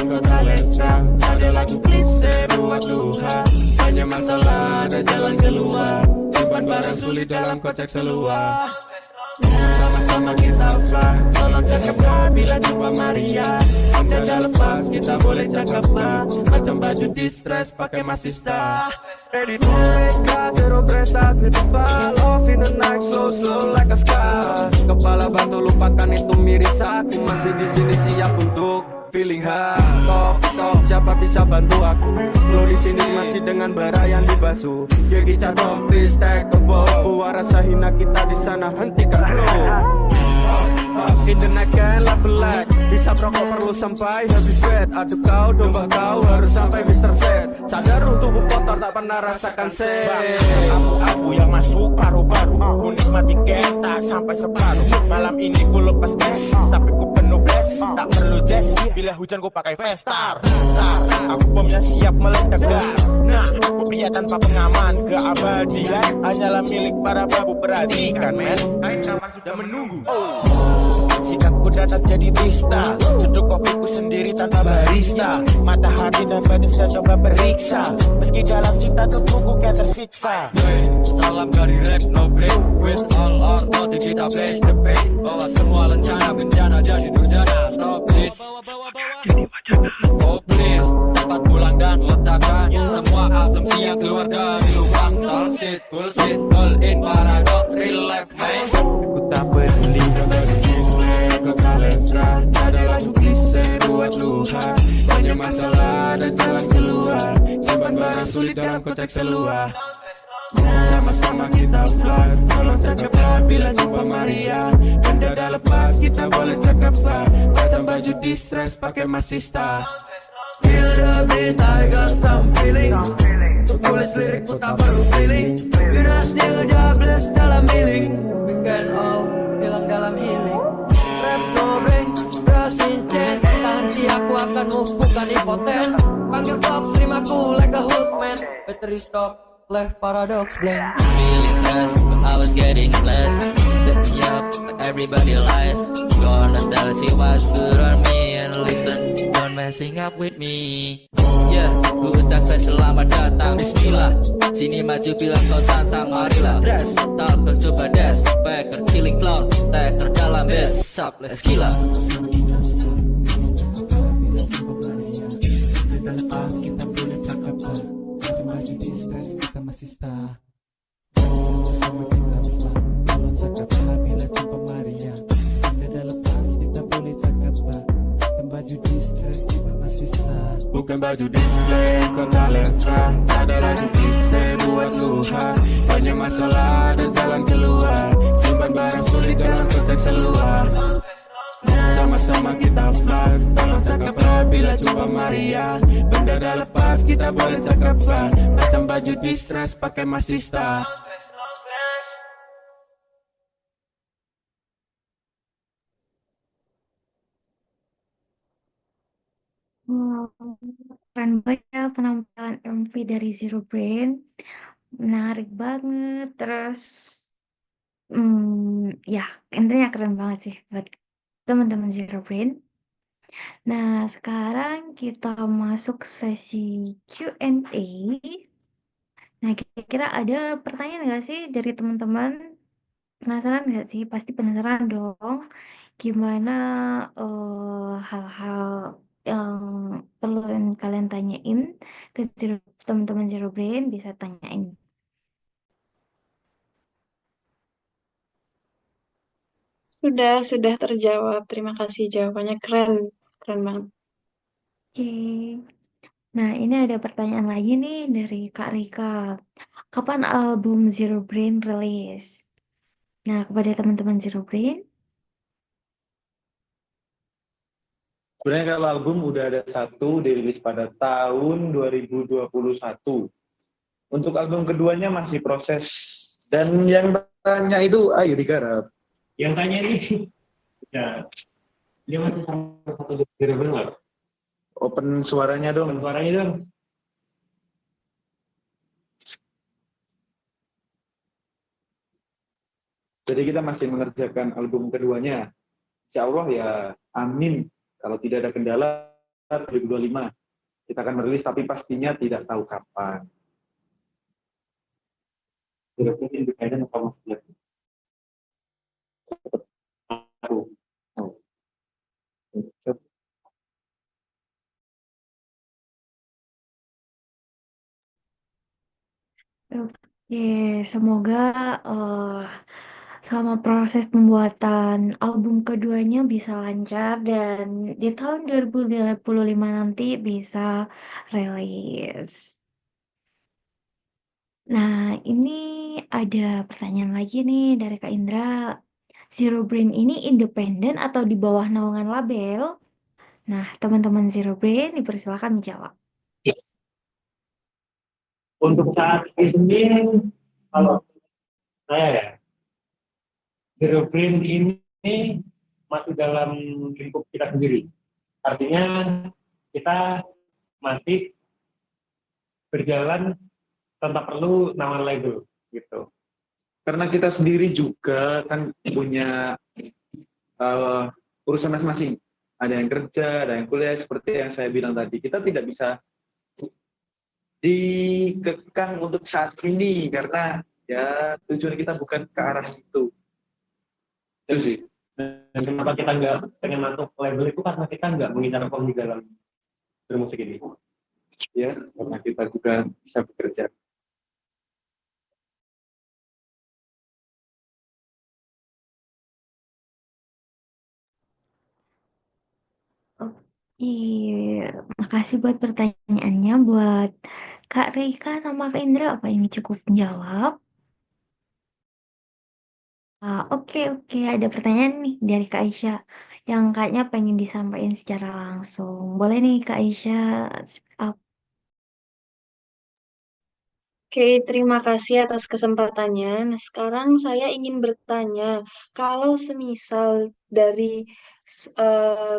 Kau talenta, ada lagu klise buat luha. Hanya masalah ada jalan keluar. Simpan barang sulit dalam kotak seluar. Sama-sama kita fly. Tolong cakap bila jumpa Maria. Benda dah lepas kita boleh cakap. Macam baju distress pakai masista. Ready to make cut, zero brain start with the ball. Off in the night, slow like a scar. Kepala batu lupakan itu miris. Aku masih di sini siap untuk feeling high. Tok, siapa bisa bantu aku? Flow di sini masih dengan berayan dibasuh. Gigi cadok, please tag the ball. Buat rasa hina kita di sana hentikan bro. In the night can level light. Bisa rokok perlu sampai habis sweat. Aduh kau domba kau harus sampai Mr. Set. Sadar tubuh kotor tak pernah rasakan set. Abu yang masuk paru-paru. Ku nikmati kenta sampai separuh. Malam ini ku lepas gas, tapi ku penuh bless. Tak perlu jazz, bila hujan ku pakai Vestar. Aku bomnya siap meledak dar. Nah, ku pria tanpa pengaman keabadian hanyalah milik para babu. Perhatikan men, kain kapan sudah menunggu. Sikapku datang jadi tista. Seduh kopiku sendiri tanpa barista. Mata hati dan batin saya coba periksa. Meski dalam cinta tubuhku kayak tersiksa. Salam dari rap no break. With all our motive kita blaze the pain. Bawa semua lencana bencana jadi durjana. Stop please. Oh please, cepat pulang dan letakkan semua asumsi yang keluar dari lubang. Bullshit, bullshit, all in paradox, real life man. Aku tak peduli. Kau talenta, ada lagu klise buat luha. Banyak masalah dan jalan keluar. Simpan barang sulit dalam kotak seluar. Sama-sama kita fly. Tolong cakap bila jumpa Maria. Benda dah lepas kita boleh cakap. Macam baju distress pakai masista. Feel the beat, I got some feeling. Tulis lirik ku tak perlu feeling. You're still jobless dalam healing. We can all hilang dalam healing. Rap no brain, brushing chance. Nanti aku akan move bukan impoten. Panggil top stream aku like a hoodman. Battery stop, left paradox blank. Feeling sad, but I was getting blessed. Set me up, but everybody lies. Gonna tell she was good on me. And listen, don't messing up with me. Yeah, ku ucapkan selamat datang. Bismillah, sini maju bilang kau tantang. Marilah, dress, talker coba dash. Packer, killing clown, taker dalam best. Sup, let's gila. Kita boleh masih star. Sama kita fly, kalau cakap bila jumpa Maria. Beda lepas kita boleh cakap pak. Dan baju distress kita masih star. Bukan baju display, kondal yang terang. Tak ada lagi kisah buat luha. Banyak masalah dan jalan keluar. Simpan barang sulit dalam konteks seluar. Sama-sama kita fly, tolong cakap bila jumpa Maria. Benda dah lepas kita boleh cakap pak. Macam baju distress pakai masih star. Wow, keren banget ya penampilan MV dari Zero Brain. Menarik banget. Terus, ya intinya keren banget sih buat teman-teman Zero Brain. Nah, sekarang kita masuk sesi Q&A. Nah, kira-kira ada pertanyaan nggak sih dari teman-teman? Penasaran nggak sih? Pasti penasaran dong. Gimana hal-hal yang perlu kalian tanyain ke teman-teman Zero Brain bisa tanyain. Sudah terjawab. Terima kasih jawabannya keren, keren banget. Oke. Nah, ini ada pertanyaan lagi nih dari Kak Rika. Kapan album Zero Brain rilis? Nah, kepada teman-teman Zero Brain, Sebenarnya kalau album udah ada satu dirilis pada tahun 2021. Untuk album keduanya masih proses. Dan yang tanya itu ayo digarap. Yang tanya ini, ya, dia masih sama satu Zero Brain nggak? Open suaranya dong. Suaranya dong. Jadi kita masih mengerjakan album keduanya. Insya Allah ya amin. Kalau tidak ada kendala 2025 kita akan merilis, tapi pastinya tidak tahu kapan. Mungkin dikaitkan apa maksudnya? oke, semoga selama proses pembuatan album keduanya bisa lancar dan di tahun 2025 nanti bisa rilis. Nah, ini ada pertanyaan lagi nih dari Kak Indra. Zero Brain ini independen atau di bawah naungan label? Nah, teman-teman Zero Brain dipersilakan menjawab. Untuk saat ini, kalau saya ya, Zero Brain ini masih dalam lingkup kita sendiri. Artinya kita masih berjalan tanpa perlu naungan label gitu. Karena kita sendiri juga kan punya urusan masing-masing. Ada yang kerja, ada yang kuliah, seperti yang saya bilang tadi. Kita tidak bisa dikekang untuk saat ini karena ya tujuan kita bukan ke arah situ. Itu sih. Dan kenapa kita nggak pengen masuk label itu karena kita nggak mengincar form di dalam bermusik ini. Ya, karena kita juga bisa bekerja. Iya, makasih buat pertanyaannya buat Kak Rika sama Kak Indra. Apa ini cukup menjawab? Oke, ada pertanyaan nih dari Kak Aisyah yang kayaknya pengen disampaikan secara langsung. Boleh nih Kak Aisyah speak up. Oke, terima kasih atas kesempatannya. Nah, sekarang saya ingin bertanya, kalau semisal dari eh,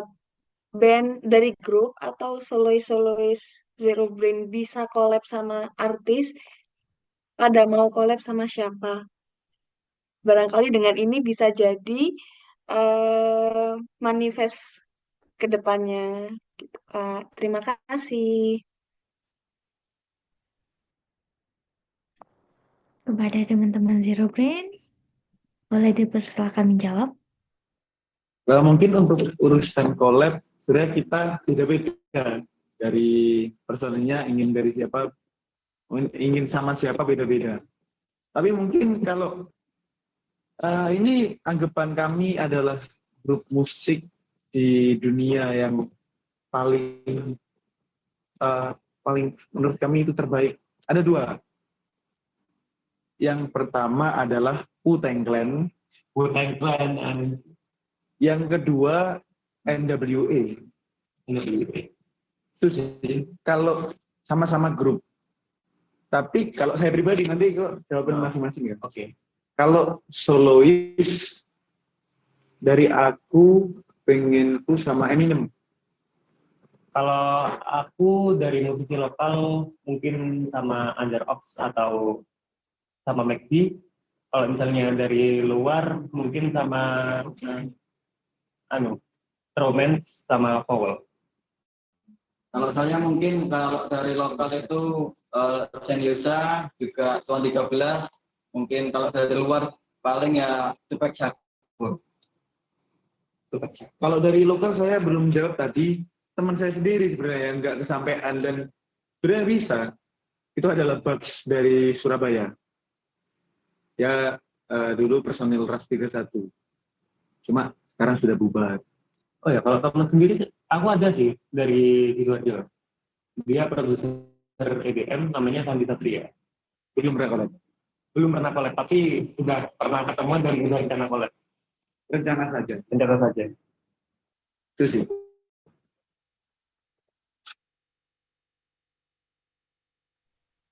band, dari grup atau solois-solois Zero Brain bisa collab sama artis, pada mau collab sama siapa? Barangkali dengan ini bisa jadi eh manifest ke depannya gitu, Kak. Terima kasih. Kepada teman-teman Zero Brain, boleh dipersilakan menjawab. Well, mungkin untuk urusan collab, sebenarnya kita tidak beda dari personilnya ingin dari siapa. ingin sama siapa beda-beda. Tapi mungkin kalau ini anggapan kami adalah grup musik di dunia yang paling paling menurut kami itu terbaik. Ada dua. Yang pertama adalah Wu-Tang Clan. Wu-Tang Clan. Yang kedua NWA. Itu sih. Kalau sama-sama grup. Tapi kalau saya pribadi nanti kok jawaban masing-masing ya. Oke. Kalau solois dari aku pengenku sama Eminem. Kalau aku dari musisi lokal mungkin sama Under Ox atau sama McD. Kalau misalnya dari luar mungkin sama Romance sama Powell. Kalau saya mungkin kalau dari lokal itu Senilsa juga Tuan 13. Mungkin kalau dari luar paling ya Tupac Shakur. Kalau dari lokal saya belum jawab tadi. Teman saya sendiri sebenarnya yang nggak kesampaian dan sebenarnya bisa. Itu adalah Bugs dari Surabaya. Ya dulu personil Ras 31. Cuma sekarang sudah bubar. Oh ya, kalau teman sendiri aku ada sih dari Sidoarjo. Dia produser EDM namanya Sandi Satria. Belum pernah collab. Belum pernah collab, tapi sudah pernah ketemuan dan sudah rencana collab. Rencana saja. Rencana saja. Itu sih.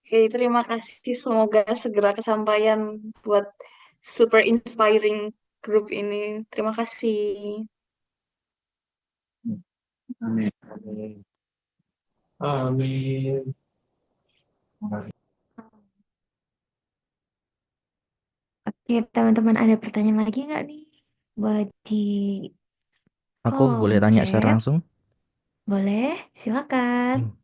Oke, terima kasih. Semoga segera kesampaian buat super inspiring grup ini. Terima kasih. Amin. Amin. Oke, teman-teman ada pertanyaan lagi nggak nih? Buat di Aku boleh kolom tanya secara chat. langsung? Boleh, silakan.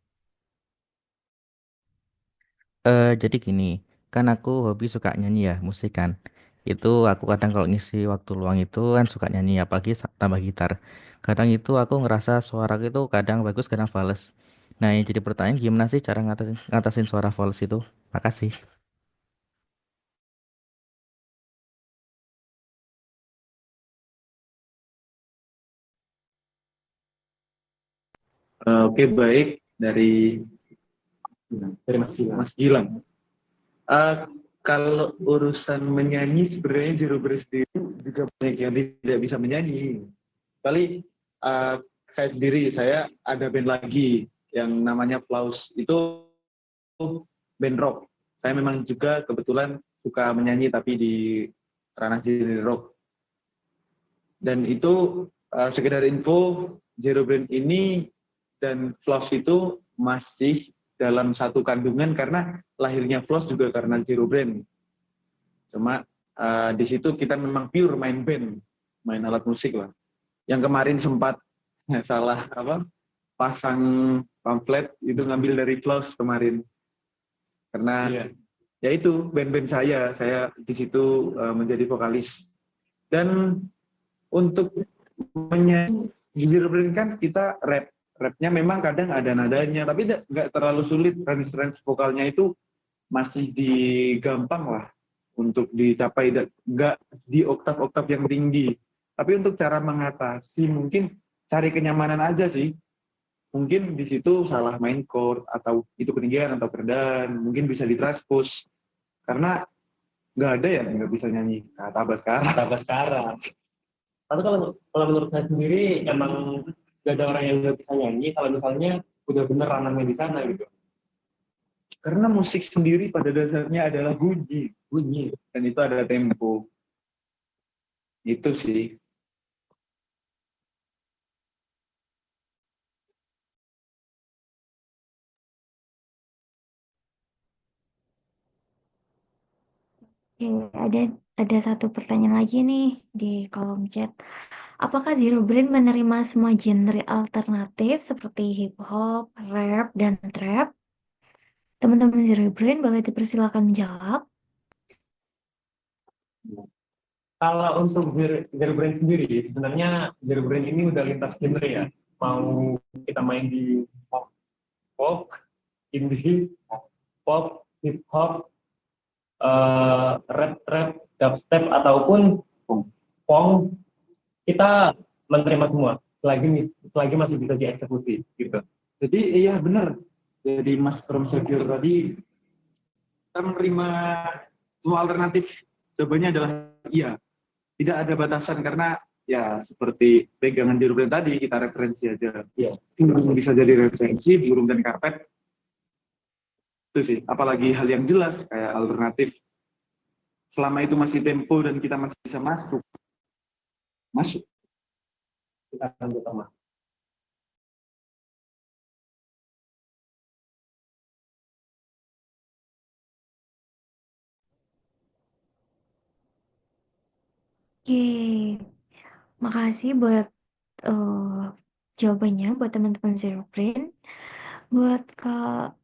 Jadi gini, kan aku hobi suka nyanyi ya, musik kan. Itu aku kadang kalau ngisi waktu luang itu kan suka nyanyi, apalagi tambah gitar. Kadang itu aku ngerasa suara itu kadang bagus, kadang fals. Nah, yang jadi pertanyaan gimana sih cara ngatasin suara fals itu? Makasih. Oke, baik dari Mas Gilang. Kalau urusan menyanyi sebenarnya Zero Brain sendiri juga banyak yang tidak bisa menyanyi. Kali saya sendiri, saya ada band lagi yang namanya Plaus. Itu band rock. Saya memang juga kebetulan suka menyanyi tapi di ranah genre rock. Dan itu sekedar info, Zero Brain ini dan Floss itu masih dalam satu kandungan karena lahirnya Floss juga karena Zero Brain. Cuma di situ kita memang pure main band, main alat musik lah. Yang kemarin sempat salah pasang pamflet itu ngambil dari Floss kemarin. Karena ya itu band-band saya di situ menjadi vokalis. Dan untuk menyanyi Zero Brain kan kita rapnya memang kadang ada nadanya, tapi nggak terlalu sulit. Range vokalnya itu masih gampang lah untuk dicapai, nggak di oktav-oktav yang tinggi. Tapi untuk cara mengatasi mungkin cari kenyamanan aja sih. Mungkin di situ salah main chord atau itu ketinggian atau kerendahan, mungkin bisa ditranspose. Karena nggak ada ya nggak bisa nyanyi kata Baskara. Tapi kalau menurut saya sendiri emang gak ada orang yang nggak bisa nyanyi kalau misalnya udah bener ranahnya di sana gitu. Karena musik sendiri pada dasarnya adalah bunyi, dan itu ada tempo. Itu sih. Oke, ada satu pertanyaan lagi nih di kolom chat. Apakah Zero Brain menerima semua genre alternatif seperti hip hop, rap, dan trap? Teman-teman Zero Brain boleh dipersilakan menjawab. Kalau untuk Zero Brain sendiri, sebenarnya Zero Brain ini udah lintas genre ya. Mau kita main di pop, indie, pop, hip hop, rap rap, dubstep ataupun pong, kita menerima semua selagi masih bisa dieksekusi gitu. Jadi iya benar. Jadi Mas From Savior tadi kita menerima semua alternatif. Jawabannya adalah iya. Tidak ada batasan karena ya seperti pegangan di Ruben tadi kita referensi aja. Iya. Bisa jadi referensi burung dan karpet. Itu sih. Apalagi hal yang jelas kayak alternatif. Selama itu masih tempo dan kita masih bisa masuk. Kita akan bersama. Oke, makasih buat jawabannya buat teman-teman Zero Brain. Buat Kak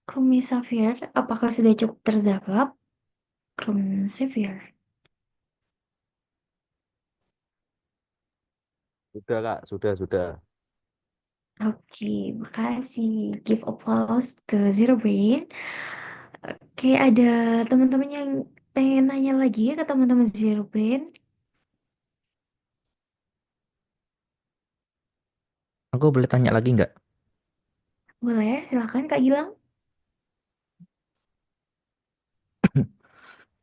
Rumi Safir, apakah sudah cukup terjawab? Rumi Safir. Sudah Kak, sudah. Oke, makasih. Give applause to Zero Brain. Oke, ada teman-teman yang pengen nanya lagi ya ke teman-teman Zero Brain? Aku boleh tanya lagi nggak? Boleh, silakan Kak Gilang.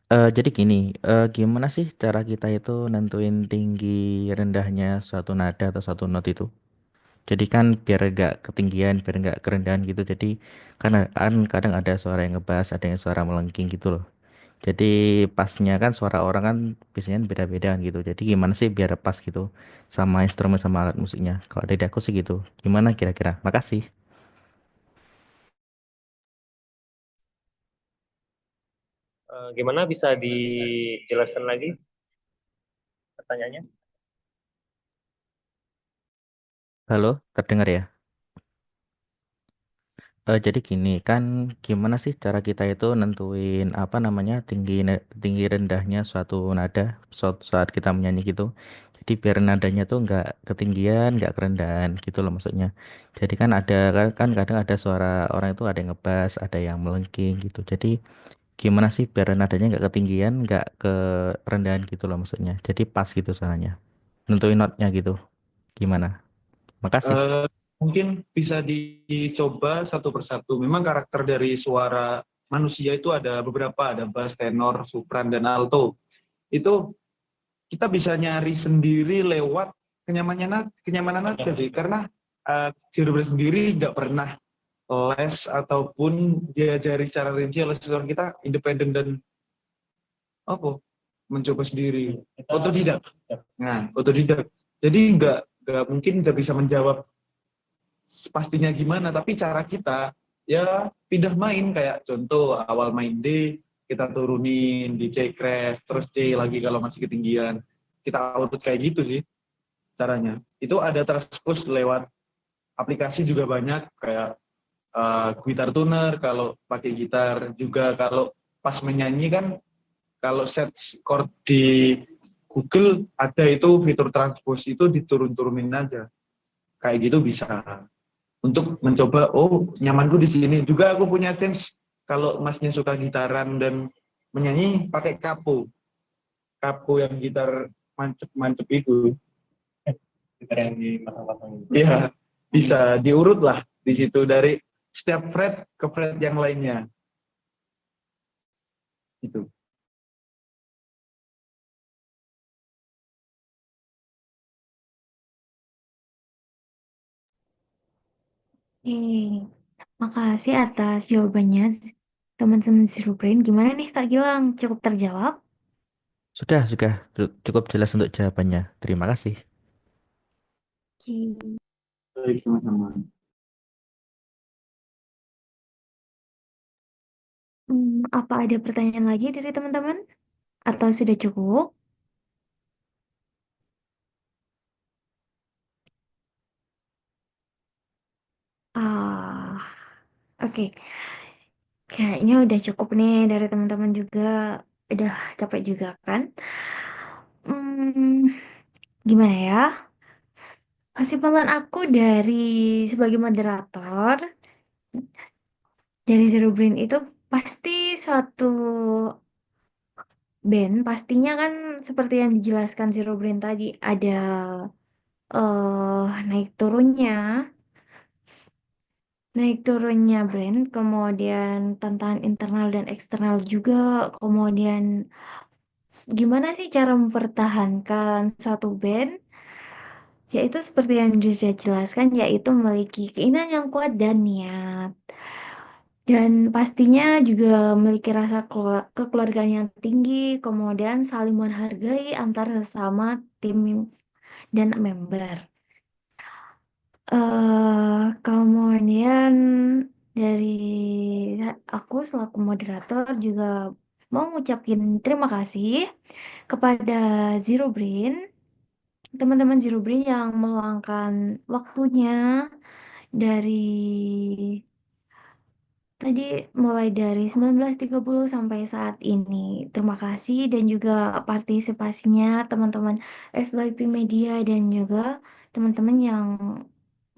Jadi gini, gimana sih cara kita itu nentuin tinggi rendahnya suatu nada atau suatu not itu? Jadi kan biar nggak ketinggian, biar nggak kerendahan gitu. Jadi kan kadang ada suara yang ngebas, ada yang suara melengking gitu loh. Jadi pasnya kan suara orang kan biasanya beda-beda kan gitu. Jadi gimana sih biar pas gitu sama instrumen sama alat musiknya? Kalau dari aku sih gitu. Gimana kira-kira? Makasih. Gimana bisa dijelaskan lagi pertanyaannya? Halo, terdengar ya? Jadi gini kan gimana sih cara kita itu nentuin apa namanya tinggi rendahnya suatu nada saat kita menyanyi gitu. Jadi biar nadanya tuh nggak ketinggian, nggak kerendahan gitu loh maksudnya. Jadi kan kan kadang ada suara orang itu ada yang ngebas, ada yang melengking gitu. Jadi gimana sih biar nadanya nggak ketinggian, nggak kerendahan gitu loh maksudnya. Jadi pas gitu suaranya. Nentuin notnya gitu. Gimana? Makasih. Eh, Mungkin bisa dicoba satu persatu. Memang karakter dari suara manusia itu ada beberapa, ada bass, tenor, sopran, dan alto. Itu kita bisa nyari sendiri lewat kenyamanan aja sih. Karena Zero sendiri nggak pernah les ataupun diajari secara rinci oleh seseorang, kita independen dan apa mencoba sendiri, otodidak. Nah, otodidak. Jadi nggak mungkin nggak bisa menjawab pastinya gimana, tapi cara kita ya pindah main, kayak contoh awal main D kita turunin di C crash, terus C lagi kalau masih ketinggian, kita urut kayak gitu sih caranya. Itu ada transpose lewat aplikasi juga banyak, kayak guitar tuner kalau pakai gitar juga. Kalau pas menyanyi kan kalau set chord di Google ada itu fitur transpose, itu diturun-turunin aja kayak gitu bisa untuk mencoba, oh nyamanku di sini. Juga aku punya chance kalau masnya suka gitaran dan menyanyi pakai kapo yang gitar mancep itu. Gitar yang di pasang-pasang. Iya, bisa diurut lah di situ dari setiap fret ke fret yang lainnya. Itu. Makasih atas jawabannya teman-teman Zero Brain. Gimana nih Kak Gilang? Cukup terjawab? Sudah cukup jelas untuk jawabannya. Terima kasih. Oke. Baik, sama-sama. Apa ada pertanyaan lagi dari teman-teman? Atau sudah cukup? Ah, oke. Kayaknya udah cukup nih dari teman-teman juga. Udah capek juga kan? Hmm, gimana ya? Kesimpulan aku sebagai moderator dari Zero Brain itu pasti suatu band pastinya kan seperti yang dijelaskan Zero Brain tadi ada naik turunnya, naik turunnya brand, kemudian tantangan internal dan eksternal juga, kemudian gimana sih cara mempertahankan suatu band? Yaitu seperti yang sudah jelaskan, yaitu memiliki keinginan yang kuat dan niat. Dan pastinya juga memiliki rasa kekeluargaan yang tinggi, kemudian saling menghargai antar sesama tim dan member. Kemudian dari aku selaku moderator juga mau ngucapin terima kasih kepada Zero Brain, teman-teman Zero Brain yang meluangkan waktunya dari tadi mulai dari 19.30 sampai saat ini. Terima kasih dan juga partisipasinya teman-teman FYP Media dan juga teman-teman yang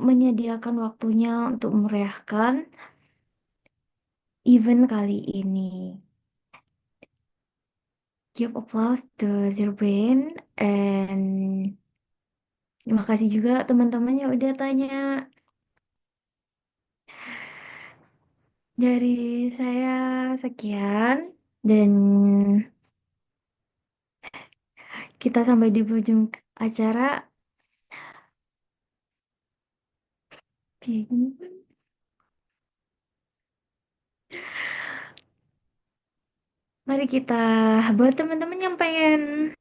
menyediakan waktunya untuk memeriahkan event kali ini. Give applause to Zero Brain and terima kasih juga teman-teman yang udah tanya. Dari saya sekian dan kita sampai di ujung acara. Mari kita buat teman-teman yang pengen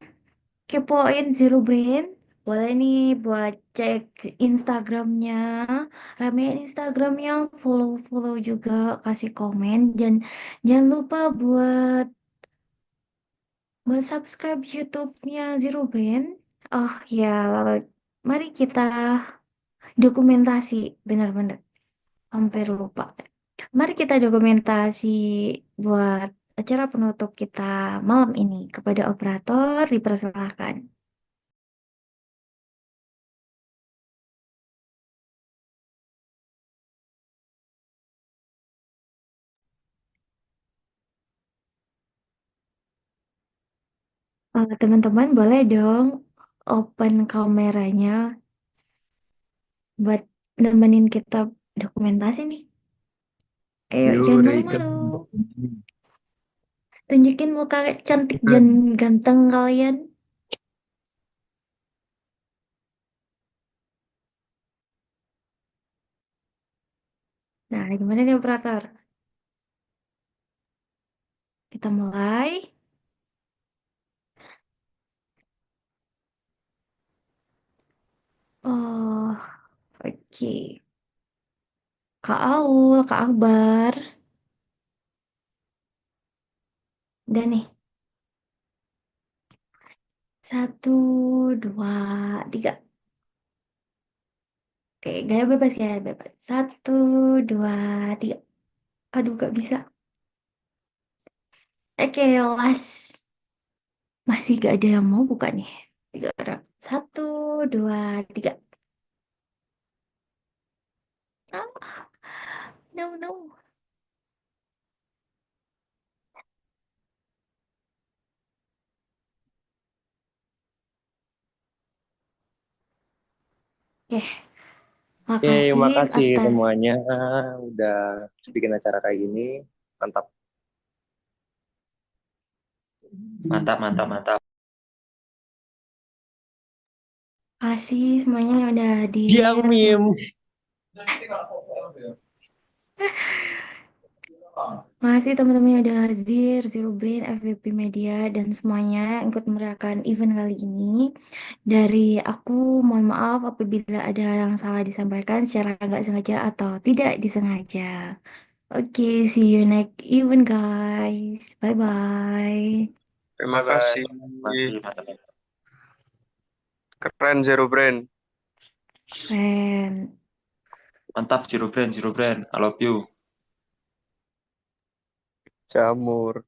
kepoin Zero Brain, boleh nih buat cek Instagramnya, ramein Instagramnya, follow juga, kasih komen, dan jangan lupa buat subscribe YouTube-nya Zero Brain. Oh ya, lalu mari kita dokumentasi, benar-benar hampir lupa. Mari kita dokumentasi buat acara penutup kita malam ini. Kepada operator dipersilakan. Teman-teman boleh dong open kameranya buat nemenin kita dokumentasi nih. Ayo, jangan malu-malu. Tunjukin muka cantik dan ganteng kalian. Nah, gimana nih operator? Kita mulai. Oh, oke. Kak Aul, Kak Akbar. Udah nih. 1, 2, 3. Oke, gaya bebas, gaya bebas. 1, 2, 3. Aduh, gak bisa. Oke, last. Masih gak ada yang mau buka nih. 3 orang. 1, 2, 3. Ah, no, no. Oke, Oke, makasih makasih atas semuanya udah bikin acara kayak gini. Mantap. Mantap, mantap, mantap. kasih semuanya yang udah hadir. Mim. Makasih teman-teman yang udah hadir, Zero Brain, FVP Media, dan semuanya yang ikut merayakan event kali ini. Dari aku, mohon maaf apabila ada yang salah disampaikan secara nggak sengaja atau tidak disengaja. Oke, see you next event guys. Bye-bye. Terima kasih. Keren Zero Brain. Keren. Mantap, Zero Brand, Zero Brand. I love you. Jamur.